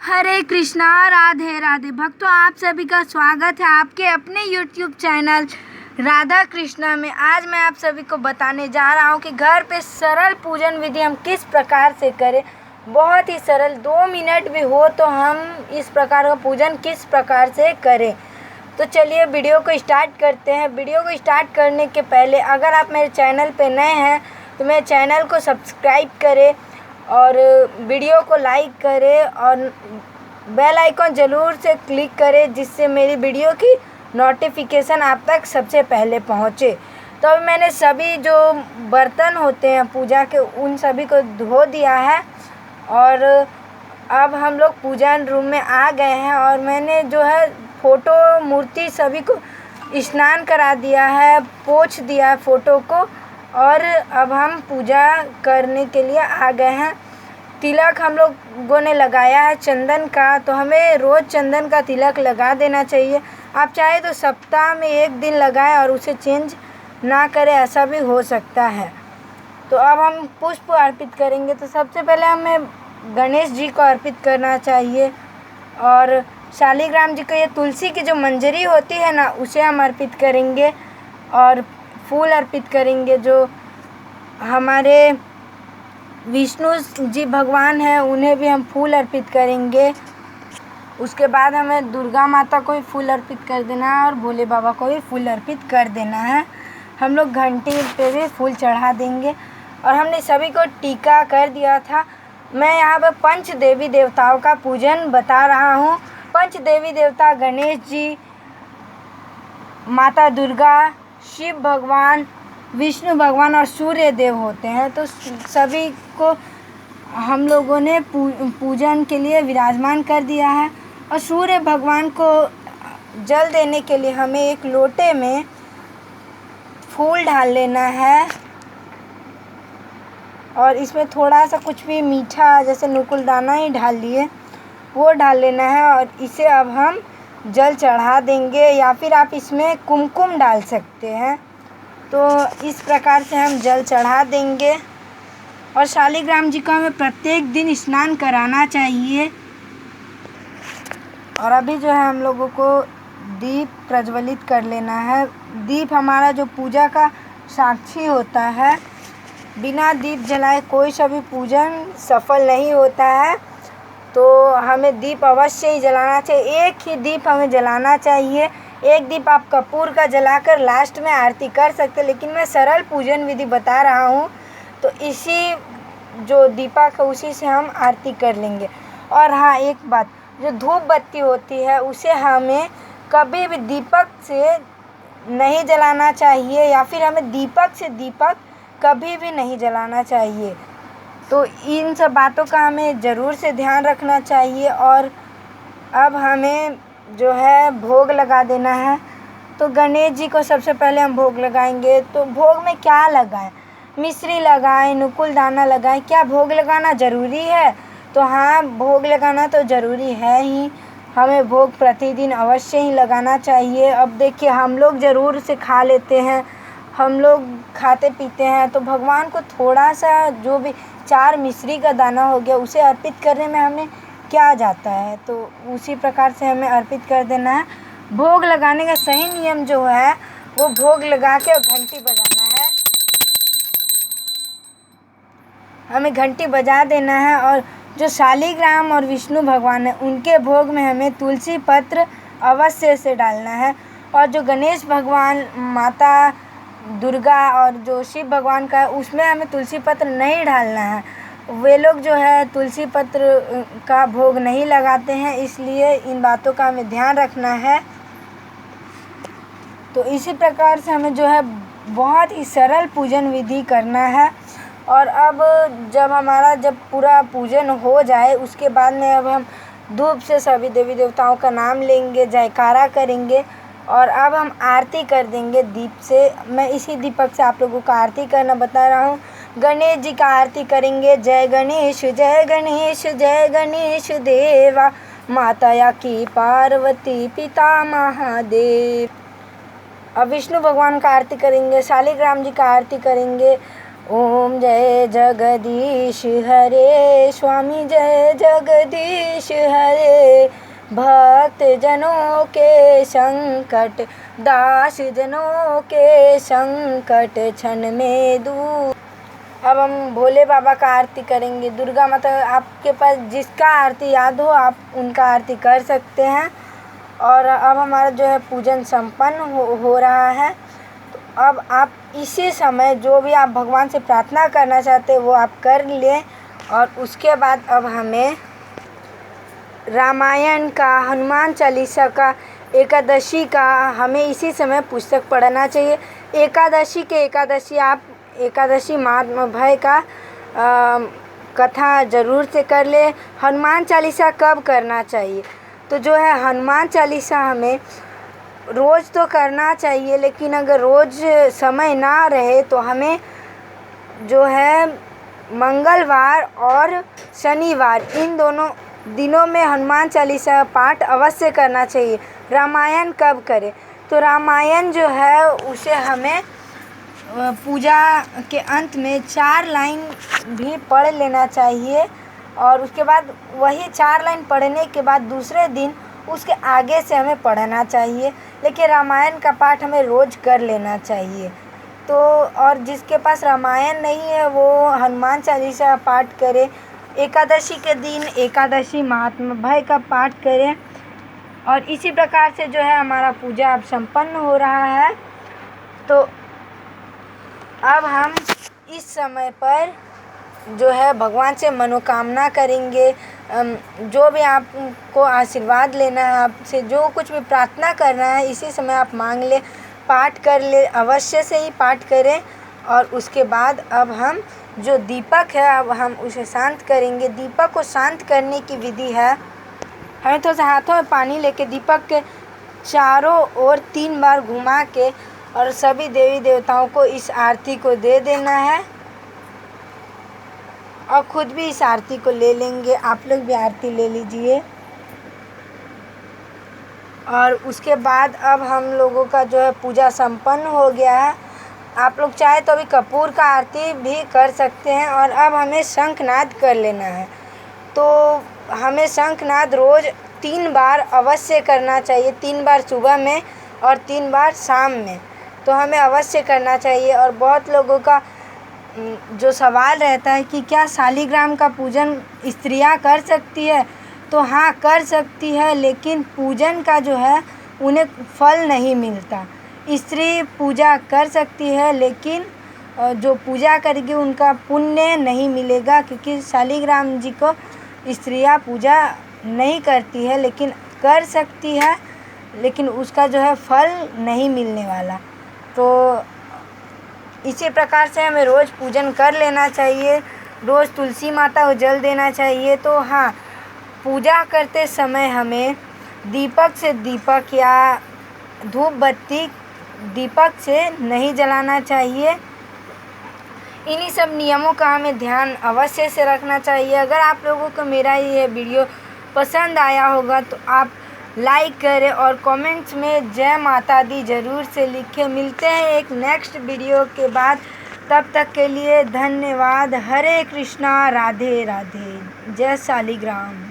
हरे कृष्णा, राधे राधे भक्तों, आप सभी का स्वागत है आपके अपने YouTube चैनल राधा कृष्णा में। आज मैं आप सभी को बताने जा रहा हूँ कि घर पे सरल पूजन विधि हम किस प्रकार से करें। बहुत ही सरल, 2 मिनट भी हो तो हम इस प्रकार का पूजन किस प्रकार से करें। तो चलिए वीडियो को स्टार्ट करते हैं। वीडियो को स्टार्ट करने के पहले अगर आप मेरे चैनल पे नए हैं तो मेरे चैनल को सब्सक्राइब करें और वीडियो को लाइक करें और बेल आइकन ज़रूर से क्लिक करें, जिससे मेरी वीडियो की नोटिफिकेशन आप तक सबसे पहले पहुंचे। तो अब मैंने सभी जो बर्तन होते हैं पूजा के उन सभी को धो दिया है और अब हम लोग पूजन रूम में आ गए हैं और मैंने जो है फ़ोटो मूर्ति सभी को स्नान करा दिया है, पोंछ दिया है फ़ोटो को। और अब हम पूजा करने के लिए आ गए हैं। तिलक हम लोगों ने लगाया है चंदन का, तो हमें रोज़ चंदन का तिलक लगा देना चाहिए। आप चाहे तो सप्ताह में 1 दिन लगाएं और उसे चेंज ना करें, ऐसा भी हो सकता है। तो अब हम पुष्प अर्पित करेंगे। तो सबसे पहले हमें गणेश जी को अर्पित करना चाहिए और शालिग्राम जी को ये तुलसी की जो मंजरी होती है ना, उसे हम अर्पित करेंगे और फूल अर्पित करेंगे। जो हमारे विष्णु जी भगवान हैं उन्हें भी हम फूल अर्पित करेंगे। उसके बाद हमें दुर्गा माता को भी फूल अर्पित कर देना है और भोले बाबा को भी फूल अर्पित कर देना है। हम लोग घंटी पे भी फूल चढ़ा देंगे और हमने सभी को टीका कर दिया था। मैं यहाँ पर 5 देवी देवताओं का पूजन बता रहा हूँ। 5 देवी देवता गणेश जी, माता दुर्गा, शिव भगवान, विष्णु भगवान और सूर्य देव होते हैं। तो सभी को हम लोगों ने पूजन के लिए विराजमान कर दिया है। और सूर्य भगवान को जल देने के लिए हमें एक लोटे में फूल डाल लेना है और इसमें थोड़ा सा कुछ भी मीठा जैसे नुकुल दाना ही डाल लिए वो डाल लेना है और इसे अब हम जल चढ़ा देंगे, या फिर आप इसमें कुमकुम डाल सकते हैं। तो इस प्रकार से हम जल चढ़ा देंगे और शालिग्राम जी को हमें प्रत्येक दिन स्नान कराना चाहिए। और अभी जो है हम लोगों को दीप प्रज्वलित कर लेना है। दीप हमारा जो पूजा का साक्षी होता है। बिना दीप जलाए कोई सा भी पूजन सफल नहीं होता है। तो हमें दीप अवश्य ही जलाना चाहिए। एक ही दीप हमें जलाना चाहिए। एक दीप आप कपूर का जलाकर लास्ट में आरती कर सकते हैं, लेकिन मैं सरल पूजन विधि बता रहा हूँ तो इसी जो दीपक है उसी से हम आरती कर लेंगे। और हाँ, एक बात, जो धूप बत्ती होती है उसे हमें कभी भी दीपक से नहीं जलाना चाहिए, या फिर हमें दीपक से दीपक कभी भी नहीं जलाना चाहिए। तो इन सब बातों का हमें ज़रूर से ध्यान रखना चाहिए। और अब हमें जो है भोग लगा देना है। तो गणेश जी को सबसे पहले हम भोग लगाएंगे। तो भोग में क्या लगाएं? मिश्री लगाएं, नुकुल दाना लगाएं। क्या भोग लगाना ज़रूरी है? तो हाँ, भोग लगाना तो ज़रूरी है ही। हमें भोग प्रतिदिन अवश्य ही लगाना चाहिए। अब देखिए, हम लोग ज़रूर से खा लेते हैं, हम लोग खाते पीते हैं, तो भगवान को थोड़ा सा जो भी 4 मिश्री का दाना हो गया उसे अर्पित करने में हमें क्या जाता है। तो उसी प्रकार से हमें अर्पित कर देना है। भोग लगाने का सही नियम जो है वो भोग लगा के घंटी बजाना है। हमें घंटी बजा देना है। और जो शालिग्राम और विष्णु भगवान है उनके भोग में हमें तुलसी पत्र अवश्य से डालना है। और जो गणेश भगवान, माता दुर्गा और जो शिव भगवान का है उसमें हमें तुलसी पत्र नहीं डालना है। वे लोग जो है तुलसी पत्र का भोग नहीं लगाते हैं, इसलिए इन बातों का हमें ध्यान रखना है। तो इसी प्रकार से हमें जो है बहुत ही सरल पूजन विधि करना है। और अब जब पूरा पूजन हो जाए उसके बाद में अब हम धूप से सभी देवी देवताओं का नाम लेंगे, जयकारा करेंगे और अब हम आरती कर देंगे दीप से। मैं इसी दीपक से आप लोगों को आरती करना बता रहा हूँ। गणेश जी का आरती करेंगे। जय गणेश जय गणेश जय गणेश देवा, माता की पार्वती पिता महादेव। अब विष्णु भगवान का आरती करेंगे, शालिग्राम जी का आरती करेंगे ओम जय जगदीश हरे, स्वामी जय जगदीश हरे। भक्त जनों के संकट, दास जनों के संकट क्षण में दूर। अब हम भोले बाबा का आरती करेंगे। दुर्गा माता, आपके पास जिसका आरती याद हो आप उनका आरती कर सकते हैं। और अब हमारा जो है पूजन संपन्न हो रहा है। तो अब आप इसी समय जो भी आप भगवान से प्रार्थना करना चाहते हैं वो आप कर लें। और उसके बाद अब हमें रामायण का, हनुमान चालीसा का, एकादशी का हमें इसी समय पुस्तक पढ़ना चाहिए। एकादशी आप एकादशी महात्मा भय का कथा ज़रूर से कर ले। हनुमान चालीसा कब करना चाहिए? तो जो है हनुमान चालीसा हमें रोज़ तो करना चाहिए, लेकिन अगर रोज़ समय ना रहे तो हमें जो है मंगलवार और शनिवार इन दोनों दिनों में हनुमान चालीसा पाठ अवश्य करना चाहिए। रामायण कब करें? तो रामायण जो है उसे हमें पूजा के अंत में 4 लाइन भी पढ़ लेना चाहिए। और उसके बाद वही 4 लाइन पढ़ने के बाद दूसरे दिन उसके आगे से हमें पढ़ना चाहिए। लेकिन रामायण का पाठ हमें रोज़ कर लेना चाहिए। तो और जिसके पास रामायण नहीं है वो हनुमान चालीसा पाठ करे। एकादशी के दिन एकादशी महात्मा भय का पाठ करें। और इसी प्रकार से जो है हमारा पूजा अब संपन्न हो रहा है। तो अब हम इस समय पर जो है भगवान से मनोकामना करेंगे। जो भी आपको आशीर्वाद लेना है, आपसे जो कुछ भी प्रार्थना करना है इसी समय आप मांग ले, पाठ कर ले, अवश्य से ही पाठ करें। और उसके बाद अब हम जो दीपक है अब हम उसे शांत करेंगे। दीपक को शांत करने की विधि है, हमें थोड़ा सा हाथों में पानी लेके दीपक के चारों ओर 3 बार घुमा के और सभी देवी देवताओं को इस आरती को दे देना है। और खुद भी इस आरती को ले लेंगे। आप लोग भी आरती ले लीजिए। और उसके बाद अब हम लोगों का जो है पूजा संपन्न हो गया है। आप लोग चाहे तो अभी कपूर का आरती भी कर सकते हैं। और अब हमें शंखनाद कर लेना है। तो हमें शंखनाद रोज़ 3 बार अवश्य करना चाहिए। 3 बार सुबह में और 3 बार शाम में, तो हमें अवश्य करना चाहिए। और बहुत लोगों का जो सवाल रहता है कि क्या शालिग्राम का पूजन स्त्रियां कर सकती है? तो हाँ, कर सकती है, लेकिन पूजन का जो है उन्हें फल नहीं मिलता। स्त्री पूजा कर सकती है लेकिन जो पूजा करेगी उनका पुण्य नहीं मिलेगा, क्योंकि शालिग्राम जी को स्त्रियां पूजा नहीं करती है, लेकिन कर सकती है, लेकिन उसका जो है फल नहीं मिलने वाला। तो इसी प्रकार से हमें रोज़ पूजन कर लेना चाहिए। रोज़ तुलसी माता को जल देना चाहिए। तो हाँ, पूजा करते समय हमें दीपक से दीपक या धूप बत्ती दीपक से नहीं जलाना चाहिए। इन्हीं सब नियमों का हमें ध्यान अवश्य से रखना चाहिए। अगर आप लोगों को मेरा ये वीडियो पसंद आया होगा तो आप लाइक करें और कमेंट्स में जय माता दी ज़रूर से लिखें। मिलते हैं एक नेक्स्ट वीडियो के बाद, तब तक के लिए धन्यवाद। हरे कृष्णा, राधे राधे, जय शालिग्राम।